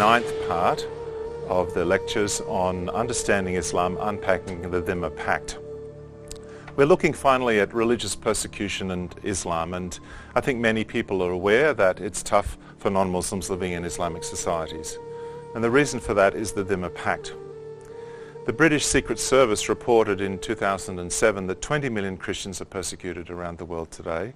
ninth part of the lectures on understanding Islam, unpacking the Dhimma pact. We're looking finally at religious persecution and Islam, and I think many people are aware that it's tough for non-Muslims living in Islamic societies. And the reason for that is the Dhimma pact. The British Secret Service reported in 2007 that 20 million Christians are persecuted around the world today.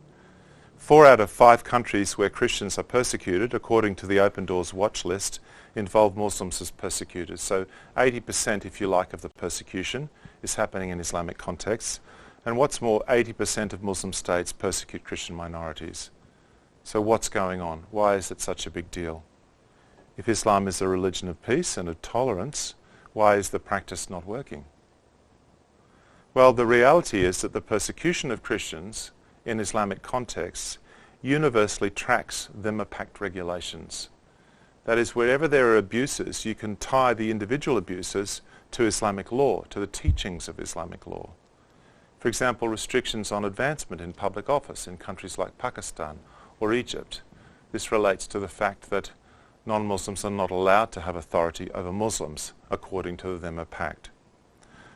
4 out of 5 countries where Christians are persecuted, according to the Open Doors watch list, involve Muslims as persecutors. So 80%, if you like, of the persecution is happening in Islamic contexts. And what's more, 80% of Muslim states persecute Christian minorities. So what's going on? Why is it such a big deal? If Islam is a religion of peace and of tolerance, why is the practice not working? Well, the reality is that the persecution of Christians in Islamic contexts universally tracks Dhimma pact regulations. That is, wherever there are abuses, you can tie the individual abuses to Islamic law, to the teachings of Islamic law. For example, restrictions on advancement in public office in countries like Pakistan or Egypt. This relates to the fact that non-Muslims are not allowed to have authority over Muslims, according to the Dhimma pact.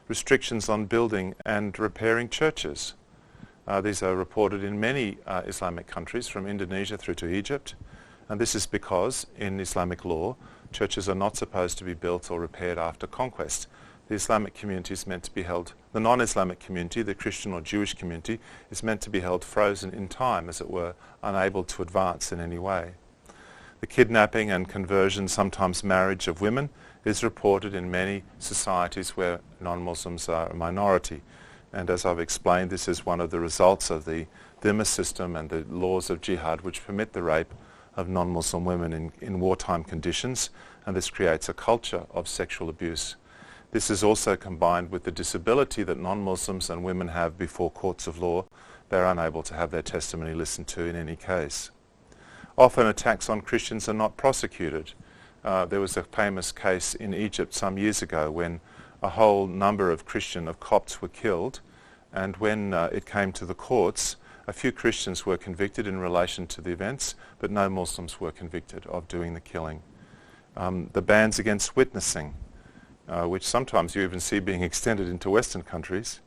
Restrictions on building and repairing churches. These are reported in many Islamic countries, from Indonesia through to Egypt. And this is because, in Islamic law, churches are not supposed to be built or repaired after conquest. The Islamic community is meant to be held, the non-Islamic community, the Christian or Jewish community, is meant to be held frozen in time, as it were, unable to advance in any way. The kidnapping and conversion, sometimes marriage of women, is reported in many societies where non-Muslims are a minority. And as I've explained, this is one of the results of the Dhimma system and the laws of jihad, which permit the rape of non-Muslim women in wartime conditions, and this creates a culture of sexual abuse. This is also combined with the disability that non-Muslims and women have before courts of law. They're unable to have their testimony listened to in any case. Often attacks on Christians are not prosecuted. There was a famous case in Egypt some years ago when a whole number of Copts were killed, and when it came to the courts, a few Christians were convicted in relation to the events, but no Muslims were convicted of doing the killing. The bans against witnessing, which sometimes you even see being extended into Western countries.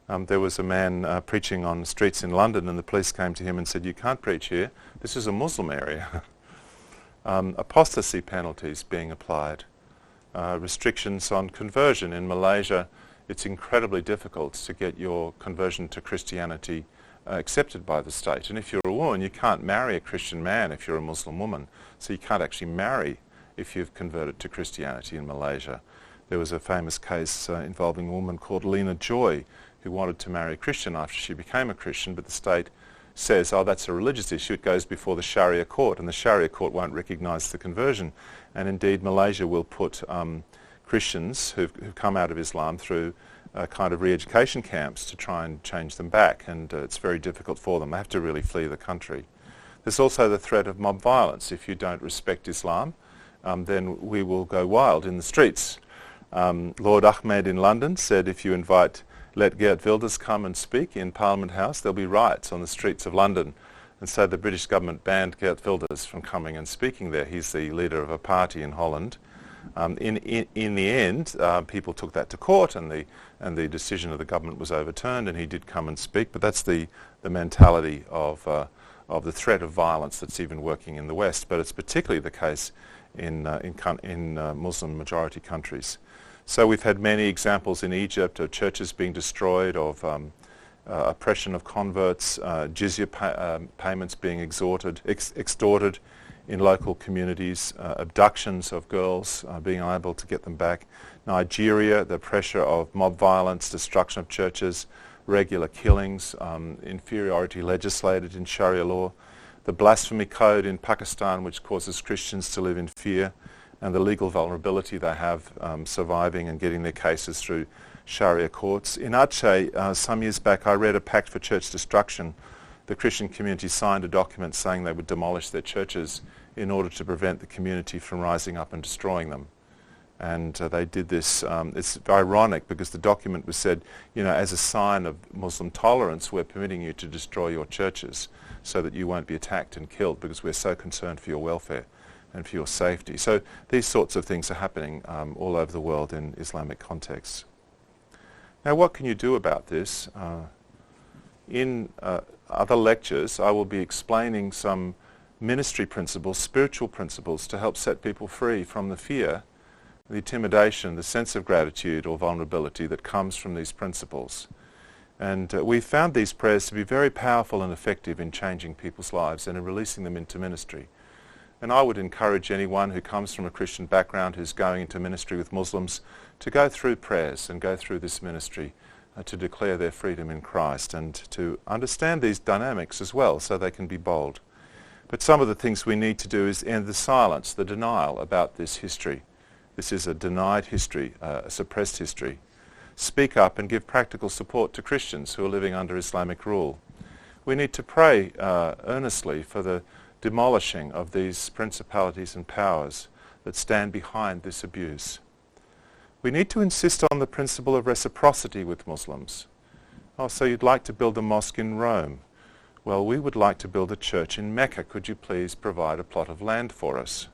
There was a man preaching on the streets in London, and the police came to him and said, "You can't preach here, this is a Muslim area." Apostasy penalties being applied. Restrictions on conversion. In Malaysia, it's incredibly difficult to get your conversion to Christianity accepted by the state. And if you're a woman, you can't marry a Christian man if you're a Muslim woman. So you can't actually marry if you've converted to Christianity in Malaysia. There was a famous case involving a woman called Lena Joy, who wanted to marry a Christian after she became a Christian, but the state says, oh, that's a religious issue, it goes before the Sharia court, and the Sharia court won't recognise the conversion. And indeed, Malaysia will put Christians who've come out of Islam through kind of re-education camps to try and change them back, and it's very difficult for them. They have to really flee the country. There's also the threat of mob violence. If you don't respect Islam, then we will go wild in the streets. Lord Ahmed in London said, if you let Geert Wilders come and speak in Parliament House, there'll be riots on the streets of London. And so the British government banned Geert Wilders from coming and speaking there. He's the leader of a party in Holland. In the end, people took that to court, and the decision of the government was overturned, and he did come and speak. But that's the mentality of the threat of violence that's even working in the West. But it's particularly the case in Muslim majority countries. So we've had many examples in Egypt of churches being destroyed, of oppression of converts, jizya payments being extorted in local communities, abductions of girls, being unable to get them back. Nigeria, the pressure of mob violence, destruction of churches, regular killings, inferiority legislated in Sharia law. The blasphemy code in Pakistan, which causes Christians to live in fear, and the legal vulnerability they have surviving and getting their cases through Sharia courts. In Aceh, some years back, I read a pact for church destruction. The Christian community signed a document saying they would demolish their churches in order to prevent the community from rising up and destroying them. And they did this. It's ironic because the document was said, as a sign of Muslim tolerance, we're permitting you to destroy your churches so that you won't be attacked and killed because we're so concerned for your welfare. and for your safety. So these sorts of things are happening all over the world in Islamic contexts. Now, what can you do about this? In other lectures, I will be explaining some ministry principles, spiritual principles, to help set people free from the fear, the intimidation, the sense of gratitude or vulnerability that comes from these principles. And we've found these prayers to be very powerful and effective in changing people's lives and in releasing them into ministry. And I would encourage anyone who comes from a Christian background who's going into ministry with Muslims to go through prayers and go through this ministry to declare their freedom in Christ and to understand these dynamics as well so they can be bold. But some of the things we need to do is end the silence, the denial about this history. This is a denied history, a suppressed history. Speak up and give practical support to Christians who are living under Islamic rule. We need to pray earnestly for the demolishing of these principalities and powers that stand behind this abuse. We need to insist on the principle of reciprocity with Muslims. Oh, so you'd like to build a mosque in Rome? Well, we would like to build a church in Mecca. Could you please provide a plot of land for us?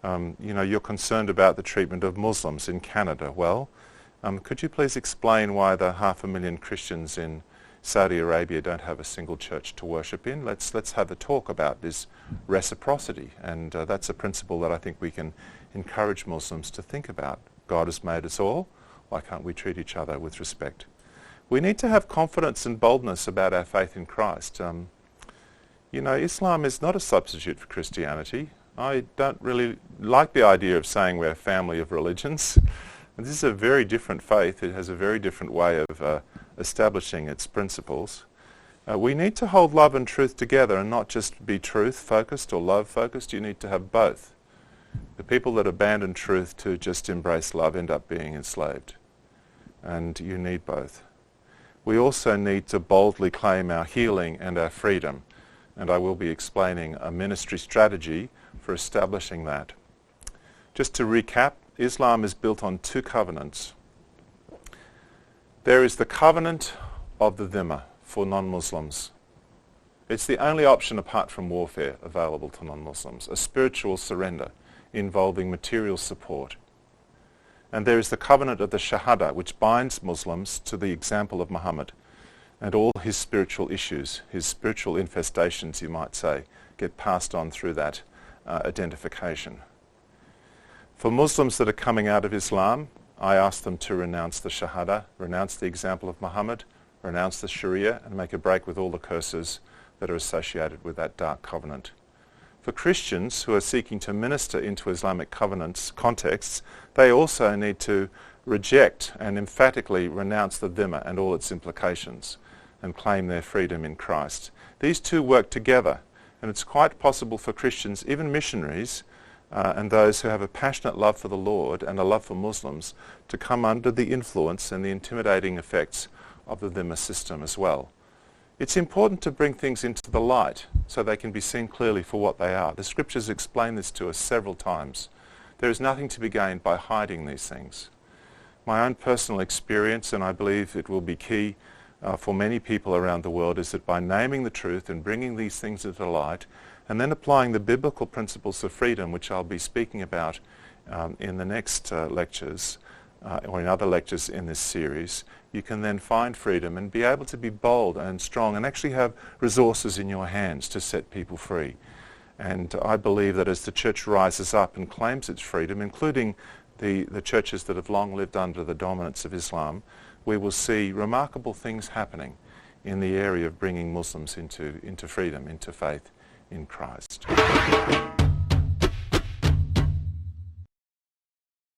You're concerned about the treatment of Muslims in Canada. Well, could you please explain why the 500,000 Christians in Saudi Arabia don't have a single church to worship in? Let's have a talk about this reciprocity, and that's a principle that I think we can encourage Muslims to think about. God has made us all. Why can't we treat each other with respect? We need to have confidence and boldness about our faith in Christ. Islam is not a substitute for Christianity. I don't really like the idea of saying we're a family of religions. And this is a very different faith. It has a very different way of establishing its principles. We need to hold love and truth together and not just be truth-focused or love-focused. You need to have both. The people that abandon truth to just embrace love end up being enslaved. And you need both. We also need to boldly claim our healing and our freedom. And I will be explaining a ministry strategy for establishing that. Just to recap, Islam is built on two covenants. There is the covenant of the dhimma for non-Muslims. It's the only option apart from warfare available to non-Muslims, a spiritual surrender involving material support. And there is the covenant of the shahada, which binds Muslims to the example of Muhammad, and all his spiritual issues, his spiritual infestations, you might say, get passed on through that identification. For Muslims that are coming out of Islam, I ask them to renounce the shahada, renounce the example of Muhammad, renounce the Sharia, and make a break with all the curses that are associated with that dark covenant. For Christians who are seeking to minister into Islamic covenants contexts, they also need to reject and emphatically renounce the dhimma and all its implications and claim their freedom in Christ. These two work together, and it's quite possible for Christians, even missionaries, and those who have a passionate love for the Lord and a love for Muslims, to come under the influence and the intimidating effects of the dhimma system as well. It's important to bring things into the light so they can be seen clearly for what they are. The scriptures explain this to us several times. There is nothing to be gained by hiding these things. My own personal experience, and I believe it will be key for many people around the world, is that by naming the truth and bringing these things into the light, and then applying the biblical principles of freedom, which I'll be speaking about in the next lectures, or in other lectures in this series, you can then find freedom and be able to be bold and strong and actually have resources in your hands to set people free. And I believe that as the church rises up and claims its freedom, including the churches that have long lived under the dominance of Islam, we will see remarkable things happening in the area of bringing Muslims into freedom, into faith in Christ.